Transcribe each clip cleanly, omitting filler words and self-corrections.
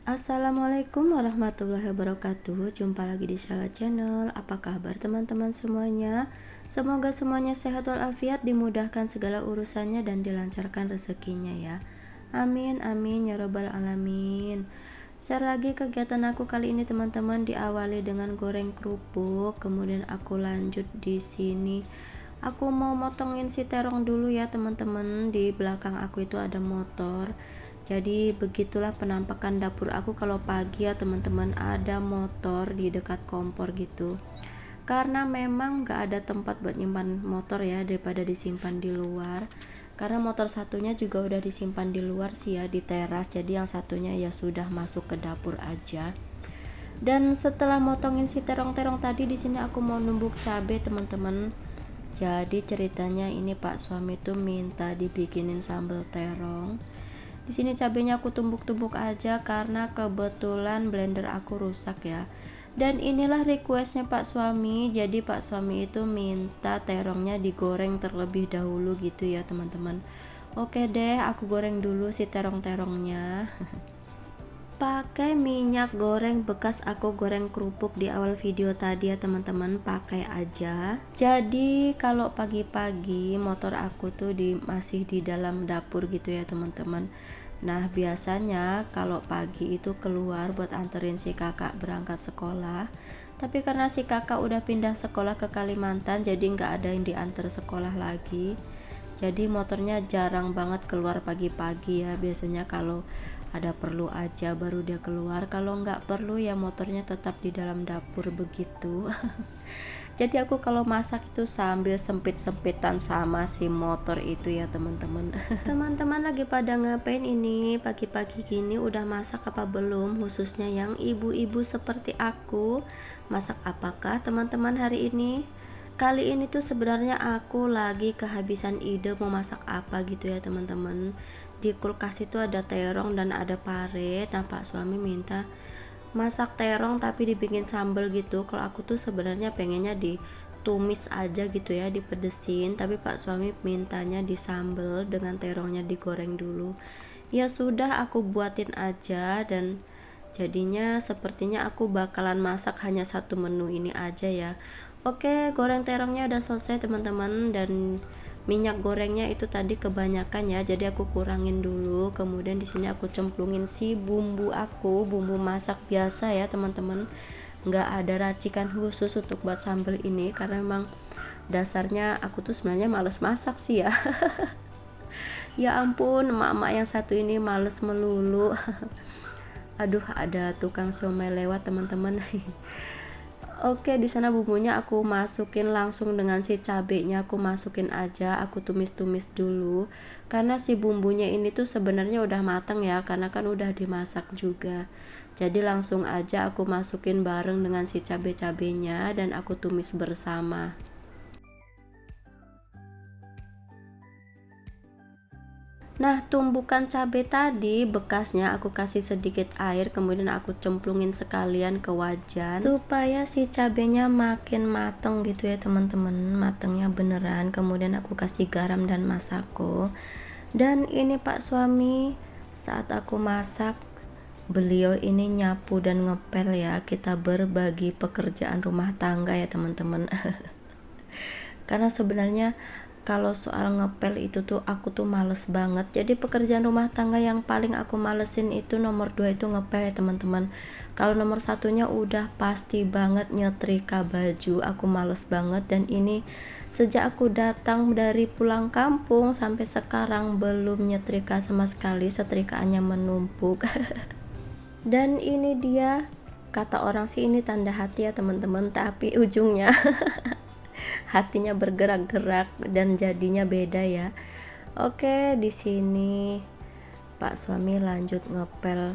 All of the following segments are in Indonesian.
Assalamualaikum warahmatullahi wabarakatuh. Jumpa lagi di Shala Channel. Apa kabar teman-teman semuanya? Semoga semuanya sehat walafiat, dimudahkan segala urusannya dan dilancarkan rezekinya ya. Amin amin ya robbal alamin. Share lagi kegiatan aku kali ini teman-teman, diawali dengan goreng kerupuk, kemudian aku lanjut di sini. Aku mau motongin si terong dulu ya teman-teman. Di belakang aku itu ada motor. Jadi begitulah penampakan dapur aku kalau pagi ya teman-teman, ada motor di dekat kompor gitu. Karena memang gak ada tempat buat nyimpan motor ya, daripada disimpan di luar. Karena motor satunya juga udah disimpan di luar sih ya, di teras. Jadi yang satunya ya sudah masuk ke dapur aja. Dan setelah motongin si terong-terong tadi, di sini aku mau numbuk cabai teman-teman. Jadi ceritanya ini Pak suami tuh minta dibikinin sambal terong. Di sini cabenya aku tumbuk-tumbuk aja karena kebetulan blender aku rusak ya. Dan inilah requestnya Pak suami. Jadi Pak suami itu minta terongnya digoreng terlebih dahulu gitu ya teman-teman. Oke deh, aku goreng dulu si terong-terongnya. Pakai minyak goreng bekas aku goreng kerupuk di awal video tadi ya teman-teman, pakai aja. Jadi kalau pagi-pagi motor aku tuh masih di dalam dapur gitu ya teman-teman. Nah biasanya kalau pagi itu keluar buat anterin si kakak berangkat sekolah, tapi karena si kakak udah pindah sekolah ke Kalimantan, jadi nggak ada yang diantar sekolah lagi. Jadi motornya jarang banget keluar pagi-pagi ya. Biasanya kalau ada perlu aja baru dia keluar, kalau nggak perlu ya motornya tetap di dalam dapur begitu. Jadi aku kalau masak itu sambil sempit-sempitan sama si motor itu ya teman-teman. Teman-teman lagi pada ngapain ini pagi-pagi gini, udah masak apa belum? Khususnya yang ibu-ibu seperti aku, masak apakah teman-teman hari ini? Kali ini tuh sebenarnya aku lagi kehabisan ide mau masak apa gitu ya teman-teman. Di kulkas itu ada terong dan ada pare. Nah Pak suami minta masak terong tapi dibikin sambal gitu. Kalau aku tuh sebenarnya pengennya ditumis aja gitu ya, dipedesin, tapi Pak suami mintanya disambel dengan terongnya digoreng dulu. Ya sudah, aku buatin aja dan jadinya sepertinya aku bakalan masak hanya satu menu ini aja ya. Oke, goreng terongnya udah selesai teman-teman, dan minyak gorengnya itu tadi kebanyakan ya, jadi aku kurangin dulu. Kemudian di sini aku cemplungin si bumbu aku, bumbu masak biasa ya teman-teman, nggak ada racikan khusus untuk buat sambal ini karena memang dasarnya aku tuh sebenarnya males masak sih ya. Ya ampun, emak-emak yang satu ini males melulu. Aduh, ada tukang somai lewat teman-teman. Oke, di sana bumbunya aku masukin langsung dengan si cabenya, aku masukin aja, aku tumis-tumis dulu. Karena si bumbunya ini tuh sebenarnya udah matang ya, karena kan udah dimasak juga. Jadi langsung aja aku masukin bareng dengan si cabe-cabenya dan aku tumis bersama. Nah, tumbukan cabai tadi bekasnya aku kasih sedikit air, kemudian aku cemplungin sekalian ke wajan supaya si cabenya makin mateng gitu ya teman-teman, matengnya beneran. Kemudian aku kasih garam dan masako. Dan ini Pak suami, saat aku masak, beliau ini nyapu dan ngepel ya. Kita berbagi pekerjaan rumah tangga ya teman-teman. Karena sebenarnya kalau soal ngepel itu tuh aku tuh males banget. Jadi pekerjaan rumah tangga yang paling aku malesin itu nomor 2 itu ngepel ya teman-teman. Kalau nomor satunya udah pasti banget nyetrika baju, aku males banget. Dan ini sejak aku datang dari pulang kampung sampai sekarang belum nyetrika sama sekali, setrikaannya menumpuk. Dan ini dia, kata orang sih ini tanda hati ya teman-teman, tapi ujungnya hatinya bergerak-gerak dan jadinya beda ya. Oke, di sini Pak suami lanjut ngepel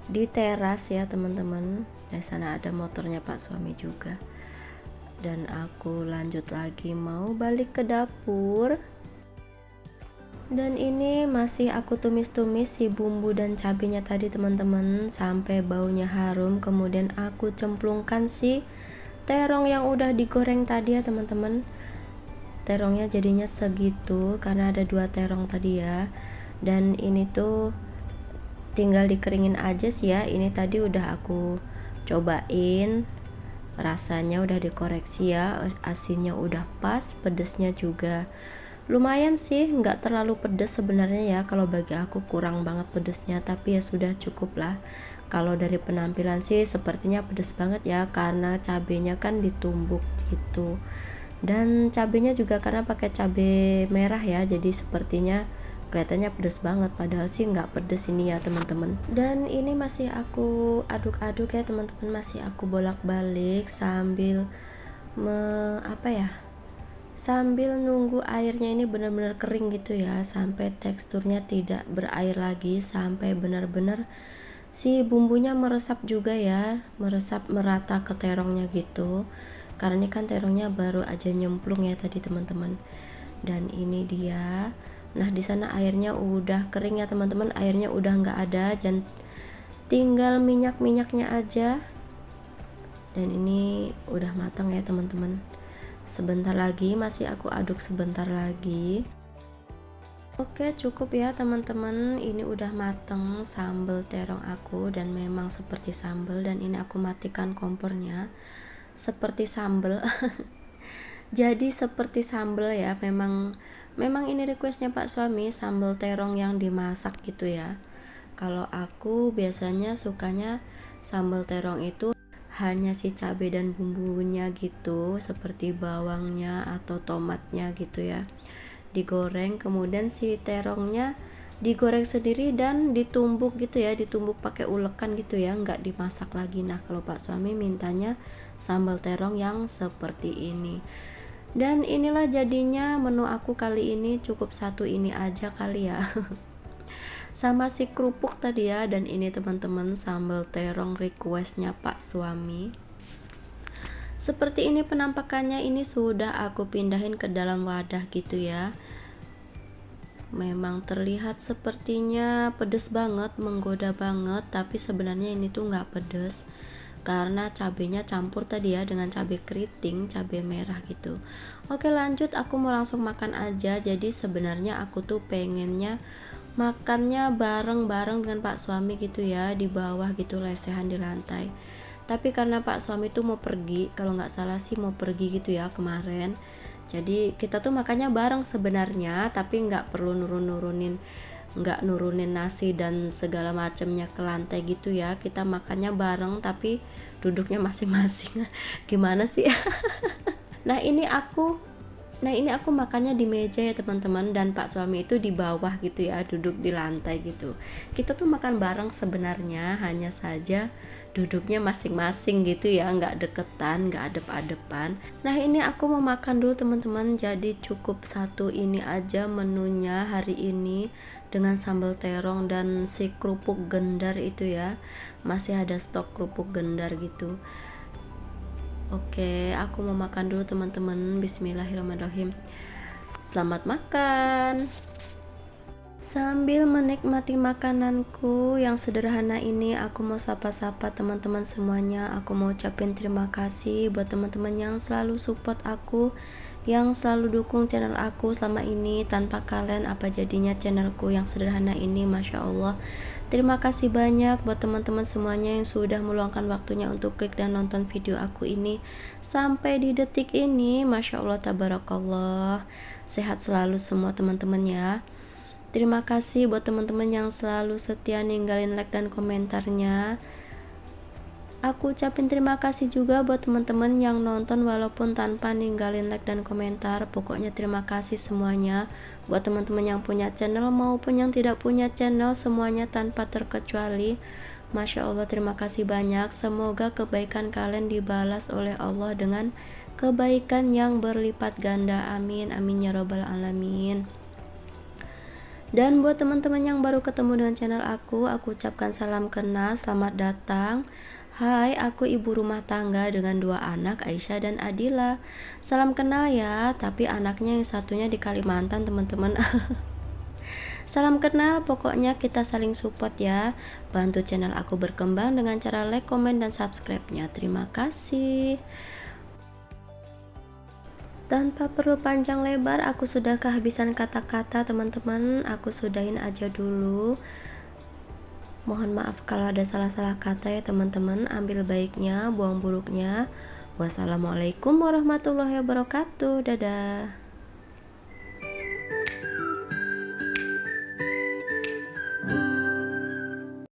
di teras ya teman-teman. Di sana ada motornya Pak suami juga. Dan aku lanjut lagi mau balik ke dapur. Dan ini masih aku tumis-tumis si bumbu dan cabenya tadi teman-teman sampai baunya harum. Kemudian aku cemplungkan si terong yang udah digoreng tadi ya teman-teman. Terongnya jadinya segitu karena ada 2 terong tadi ya. Dan ini tuh tinggal dikeringin aja sih ya. Ini tadi udah aku cobain, rasanya udah dikoreksi ya, asinnya udah pas, pedesnya juga lumayan sih, nggak terlalu pedes sebenarnya ya. Kalau bagi aku kurang banget pedesnya, tapi ya sudah cukup lah. Kalau dari penampilan sih sepertinya pedes banget ya, karena cabenya kan ditumbuk gitu, dan cabenya juga karena pakai cabai merah ya, jadi sepertinya kelihatannya pedes banget, padahal sih nggak pedes ini ya teman-teman. Dan ini masih aku aduk-aduk ya teman-teman, masih aku bolak-balik sambil apa ya, sambil nunggu airnya ini benar-benar kering gitu ya, sampai teksturnya tidak berair lagi, sampai benar-benar si bumbunya meresap juga ya, meresap merata ke terongnya gitu, karena ini kan terongnya baru aja nyemplung ya tadi teman-teman. Dan ini dia, nah di sana airnya udah kering ya teman-teman, airnya udah nggak ada dan tinggal minyak-minyaknya aja. Dan ini udah matang ya teman-teman, sebentar lagi, masih aku aduk sebentar lagi. Oke, cukup ya teman-teman, ini udah mateng sambal terong aku, dan memang seperti sambal. Dan ini aku matikan kompornya, seperti sambal. Jadi seperti sambal ya, memang ini requestnya Pak suami, sambal terong yang dimasak gitu ya. Kalau aku biasanya sukanya sambal terong itu hanya si cabai dan bumbunya gitu, seperti bawangnya atau tomatnya gitu ya, digoreng, kemudian si terongnya digoreng sendiri dan ditumbuk gitu ya, ditumbuk pakai ulekan gitu ya, nggak dimasak lagi. Nah kalau Pak suami mintanya sambal terong yang seperti ini. Dan inilah jadinya menu aku kali ini, cukup satu ini aja kali ya. Sama si kerupuk tadi ya. Dan ini teman-teman sambal terong requestnya Pak suami. Seperti ini penampakannya, ini sudah aku pindahin ke dalam wadah gitu ya. Memang terlihat sepertinya pedes banget, menggoda banget, tapi sebenarnya ini tuh nggak pedes karena cabenya campur tadi ya dengan cabai keriting, cabai merah gitu. Oke lanjut, aku mau langsung makan aja. Jadi sebenarnya aku tuh pengennya makannya bareng-bareng dengan Pak suami gitu ya, di bawah gitu lesehan di lantai. Tapi karena Pak suami tuh mau pergi, kalau nggak salah sih mau pergi gitu ya kemarin, jadi kita tuh makannya bareng sebenarnya, tapi nggak perlu nggak nurunin nasi dan segala macamnya ke lantai gitu ya. Kita makannya bareng tapi duduknya masing-masing. Gimana sih? Nah ini aku makannya di meja ya teman-teman, dan Pak suami itu di bawah gitu ya, duduk di lantai gitu. Kita tuh makan bareng sebenarnya, hanya saja duduknya masing-masing gitu ya, nggak deketan, nggak adep-adepan. Nah ini aku mau makan dulu teman-teman, jadi cukup satu ini aja menunya hari ini, dengan sambal terong dan si kerupuk gendar itu ya, masih ada stok kerupuk gendar gitu. Oke, aku mau makan dulu teman-teman. Bismillahirrahmanirrahim. Selamat makan. Sambil menikmati makananku yang sederhana ini, aku mau sapa-sapa teman-teman semuanya. Aku mau ucapin terima kasih buat teman-teman yang selalu support aku, yang selalu dukung channel aku selama ini. Tanpa kalian apa jadinya channelku yang sederhana ini, Masya Allah. Terima kasih banyak buat teman-teman semuanya yang sudah meluangkan waktunya untuk klik dan nonton video aku ini sampai di detik ini. Masya Allah, tabarakallah. Sehat selalu semua teman-teman ya. Terima kasih buat teman-teman yang selalu setia ninggalin like dan komentarnya. Aku ucapin terima kasih juga buat teman-teman yang nonton walaupun tanpa ninggalin like dan komentar. Pokoknya terima kasih semuanya. Buat teman-teman yang punya channel maupun yang tidak punya channel, semuanya tanpa terkecuali. Masya Allah, terima kasih banyak. Semoga kebaikan kalian dibalas oleh Allah dengan kebaikan yang berlipat ganda. Amin, amin ya robbal alamin. Dan buat teman-teman yang baru ketemu dengan channel aku ucapkan salam kenal, selamat datang. Hai, aku ibu rumah tangga dengan 2 anak, Aisyah dan Adila. Salam kenal ya, tapi anaknya yang satunya di Kalimantan teman-teman. Salam kenal, pokoknya kita saling support ya. Bantu channel aku berkembang dengan cara like, komen, dan subscribe-nya. Terima kasih. Tanpa perlu panjang lebar, aku sudah kehabisan kata-kata teman-teman. Aku sudahin aja dulu. Mohon maaf kalau ada salah-salah kata ya teman-teman. Ambil baiknya, buang buruknya. Wassalamualaikum warahmatullahi wabarakatuh. Dadah.